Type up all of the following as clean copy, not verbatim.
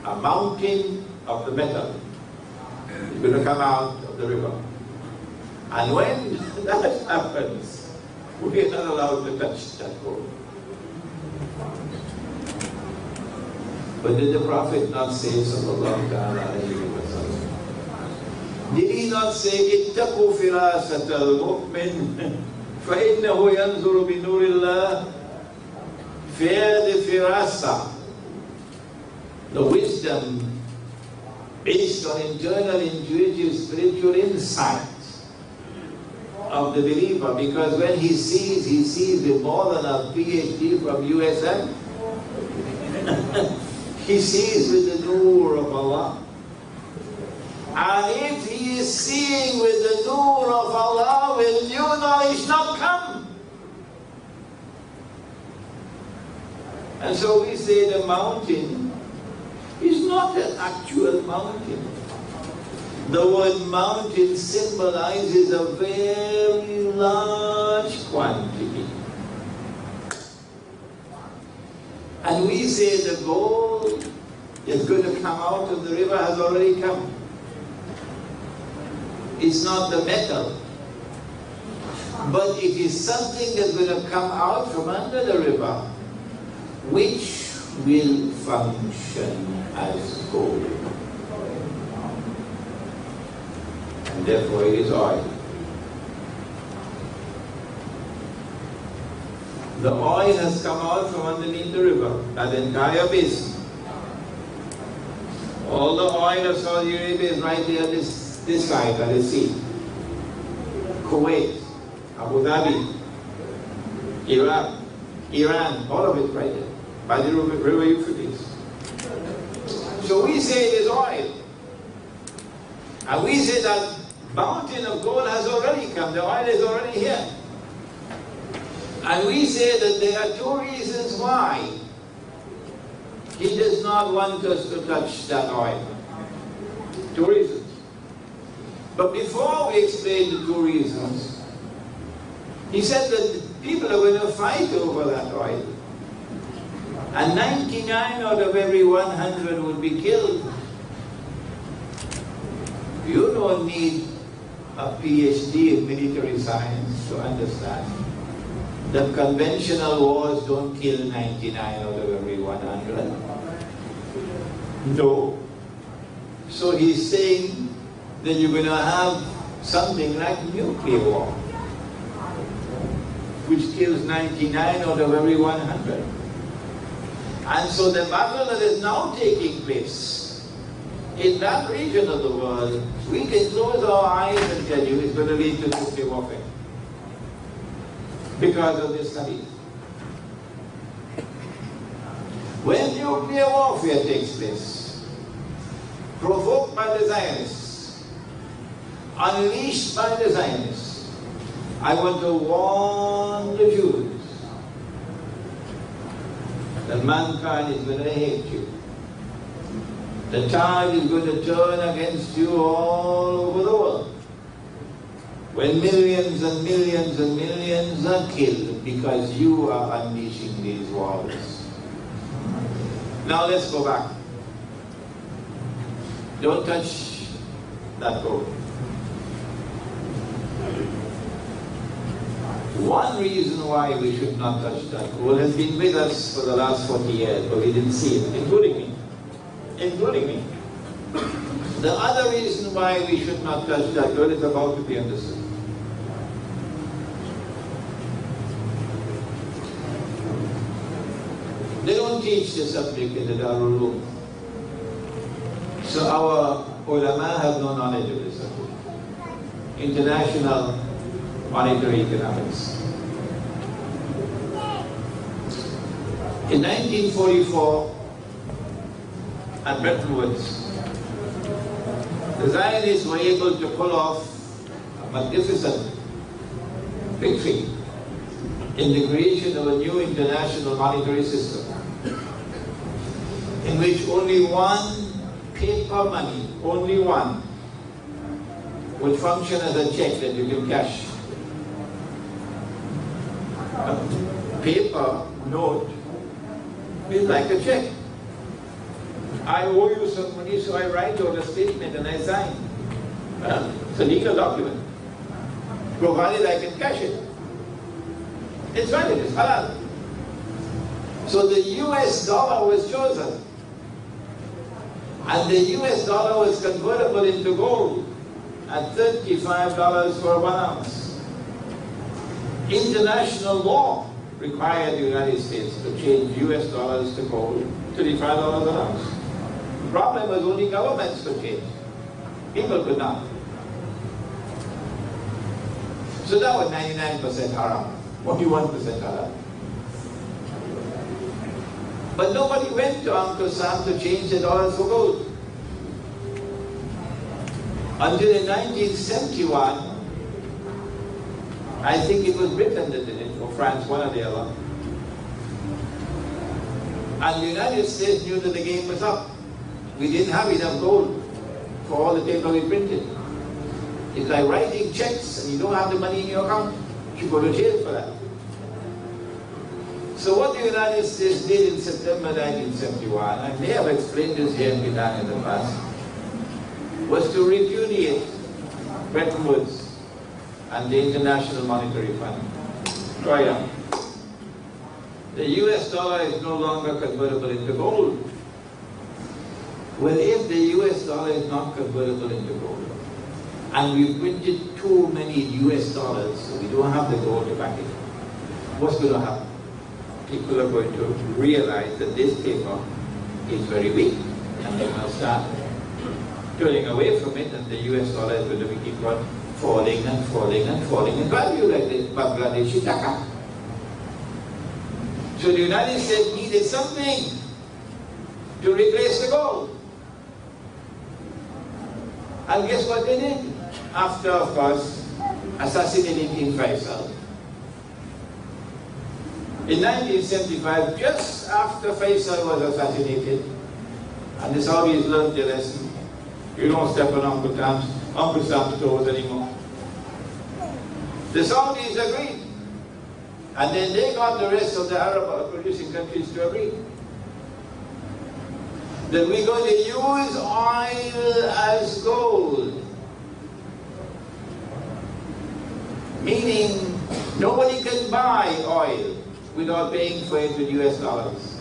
a mountain of the metal is going to come out of the river. And when that happens, we are not allowed to touch that gold. But did the Prophet not say, sallallahu alayhi wa sallam, did he not say, اتقوا فراسة المؤمن فإنه ينظر بنور الله? Fear the firasa, the wisdom based on internal, intuitive, spiritual insight of the believer, because when he sees with more than a PhD from USM. He sees with the nur of Allah. And if he is seeing with the nur of Allah, will new knowledge not come? And so we say the mountain is not an actual mountain. The word mountain symbolizes a very large quantity. And we say the gold is going to come out of the river, has already come. It's not the metal, but it is something that's going to come out from under the river, which will function as gold. And therefore it is oil. The oil has come out from underneath the river, that entire basin. All the oil of Saudi Arabia is right there, this side of the sea. Kuwait, Abu Dhabi, Iraq, Iran, all of it right there, by the river Euphrates. So we say it is oil. And we say that mountain of gold has already come, the oil is already here. And we say that there are two reasons why he does not want us to touch that oil. Two reasons. But before we explain the two reasons, he said that people are going to fight over that oil. And 99 out of every 100 will be killed. You don't need a PhD in military science to understand. The conventional wars don't kill 99 out of every 100. No. So he's saying that you're going to have something like nuclear war, which kills 99 out of every 100. And so the battle that is now taking place in that region of the world, we can close our eyes and tell you it's going to lead to nuclear warfare. Because of this hadith. When nuclear warfare takes place, provoked by the Zionists, unleashed by the Zionists, I want to warn the Jews that mankind is going to hate you. The tide is going to turn against you all over the world. When millions and millions and millions are killed because you are unleashing these wars. Now let's go back. Don't touch that gold. One reason why we should not touch that gold has been with us for the last 40 years, but we didn't see it, including me. Including me. The other reason why we should not touch that gold is about to be understood. They don't teach the subject in the Darul Uloom. So our ulama have no knowledge of this subject. International monetary economics. In 1944, at Bretton Woods, the Zionists were able to pull off a magnificent victory in the creation of a new international monetary system, in which only one paper money, only one, would function as a check that you can cash. A paper note is like a check. I owe you some money, so I write out a statement and I sign. Well, it's a legal document, provided I can cash it. It's valid, it's halal. So the US dollar was chosen. And the US dollar was convertible into gold at $35 for 1 ounce. International law required the United States to change US dollars to gold, $35 an ounce. The problem was only governments could change. People could not. So that was 99% haram, 41% halal. But nobody went to Uncle Sam to change the dollars for gold. Until in 1971, I think it was Britain that did it, or France, one or the other. And the United States knew that the game was up. We didn't have enough gold for all the paper we printed. It's like writing checks and you don't have the money in your account. You go to jail for that. So what the United States did in September 1971, and they have explained this here in Bhutan in the past, was to repudiate Bretton Woods and the International Monetary Fund. Try out. The US dollar is no longer convertible into gold. Well, if the US dollar is not convertible into gold, and we printed too many US dollars, so we don't have the gold to back it, what's going to happen? People are going to realize that this paper is very weak, and they will start turning away from it, and the US dollar is going to keep on falling and falling and falling in value like the Bangladeshi taka. So the United States needed something to replace the gold. And guess what they did? After, of course, assassinating King Faisal. In 1975, just after Faisal was assassinated, and the Saudis learned their lesson, you don't step on Uncle Sam's toes anymore. The Saudis agreed. And then they got the rest of the Arab producing countries to agree that we're going to use oil as gold. Meaning, nobody can buy oil without paying for it with US dollars.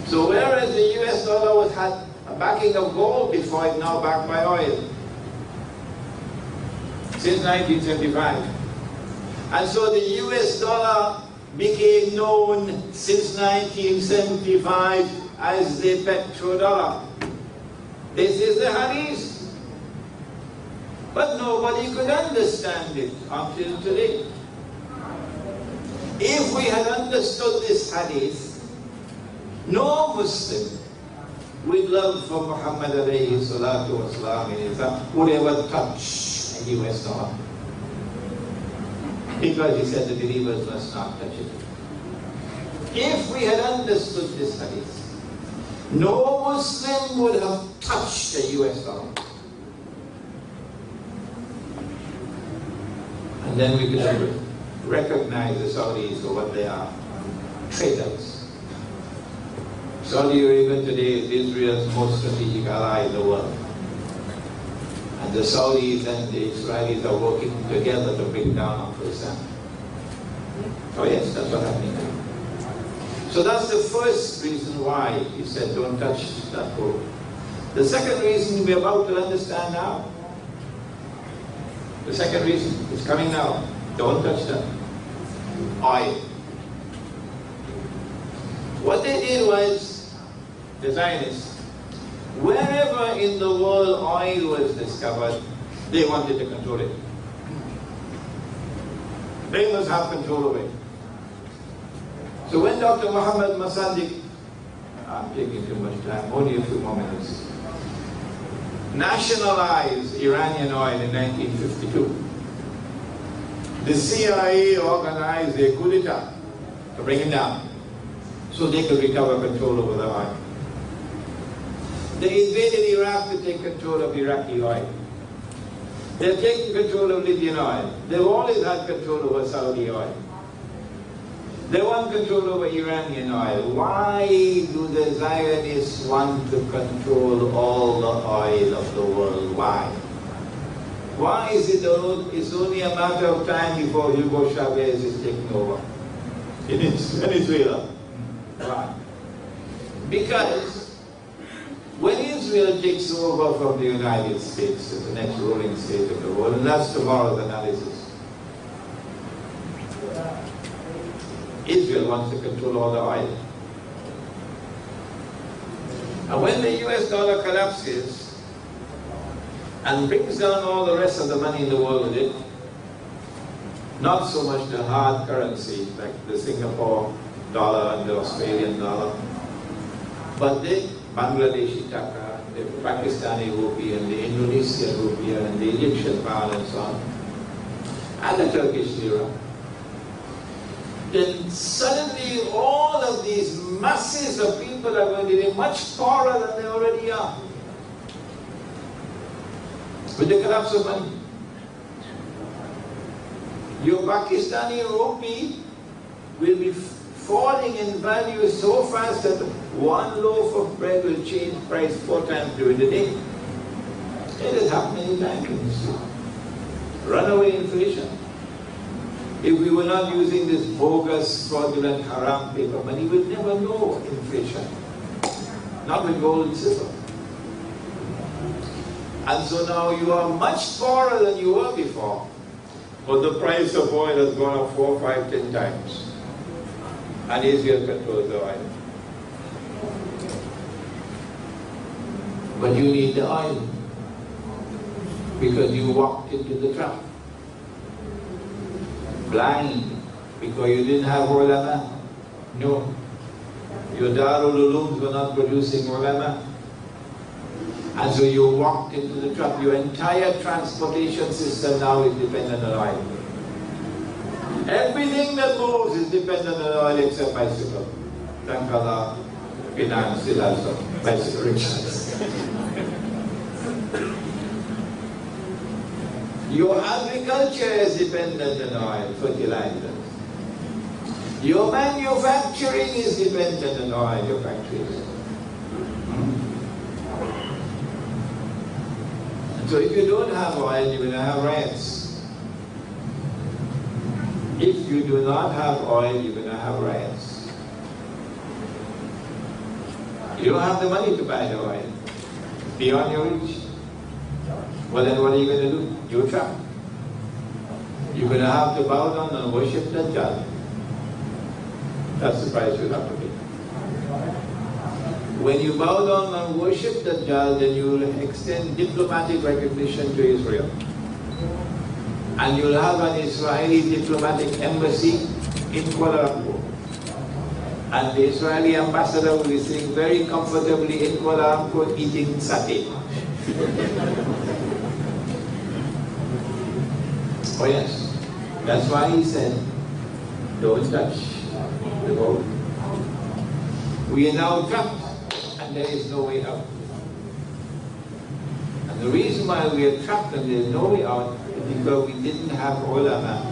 So whereas the US dollar had a backing of gold before, it's now backed by oil. Since 1975. And so the US dollar became known since 1975 as the petrodollar. This is the hadith. But nobody could understand it until today. If we had understood this hadith, no Muslim with love for Muhammad alayhi salatu wasalam would ever touch a US dollar. Because he said the believers must not touch it. If we had understood this hadith, no Muslim would have touched the US dollar. And then we could recognize the Saudis for what they are, traitors. Saudi Arabia today is Israel's most strategic ally in the world. And the Saudis and the Israelis are working together to bring down Uncle Sam. Oh yes, that's what happening now. So that's the first reason why he said don't touch that gold. The second reason we're about to understand now. The second reason is coming now. Don't touch that. Oil. What they did was, the Zionists, wherever in the world oil was discovered, they wanted to control it. They must have control over it. So when Dr. Muhammad Masandik, I'm taking too much time, only a few more minutes, nationalized Iranian oil in 1952, the CIA organized a coup d'etat to bring it down so they could recover control over the oil. They invaded Iraq to take control of Iraqi oil. They've taken control of Libyan oil. They've always had control over Saudi oil. They want control over Iranian oil. Why do the Zionists want to control all the oil of the world? Why? Why is it it's only a matter of time before Hugo Chavez is taking over in Venezuela? Why? Because when Israel takes over from the United States as the next ruling state of the world, and that's tomorrow's analysis, Israel wants to control all the oil. And when the US dollar collapses and brings down all the rest of the money in the world with it, not so much the hard currency like the Singapore dollar and the Australian dollar, but the Bangladeshi taka, the Pakistani rupee and the Indonesian rupee and the Egyptian pound and so on, and the Turkish lira, then suddenly all of these masses of people are going to be much poorer than they already are. With the collapse of money. Your Pakistani rupee will be falling in value so fast that one loaf of bread will change price 4 times during the day. It has happened many times in history. Runaway inflation. If we were not using this bogus, fraudulent, haram paper money, we'd never know inflation. Not with gold and silver. And so now you are much poorer than you were before. But the price of oil has gone up 4, 5, 10 times. And Israel controls the oil. But you need the oil. Because you walked into the trap. Blind, because you didn't have ulama. No. Your Darul Ulooms were not producing ulama. And so you walked into the trap. Your entire transportation system now is dependent on oil. Everything that moves is dependent on oil except bicycle. Thank Allah, finance still has some bicycle rickshaws. Your agriculture is dependent on oil, fertilizers. Your manufacturing is dependent on oil, your factories. So if you don't have oil, you're going to have riots. If you do not have oil, you're going to have riots. You don't have the money to buy the oil. Beyond your reach. Well, then what are you going to do? You're trapped. You're going to have to bow down and worship Dajjal. That's the price you'll have to pay. When you bow down and worship Dajjal, then you will extend diplomatic recognition to Israel. And you'll have an Israeli diplomatic embassy in Kuala Lumpur. And the Israeli ambassador will be sitting very comfortably in Kuala Lumpur eating satay. Oh yes, that's why he said, don't touch the gold. We are now trapped and there is no way out. And the reason why we are trapped and there is no way out is because we didn't have ulama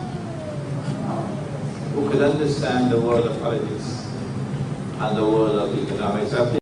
who could understand the world of politics and the world of economics.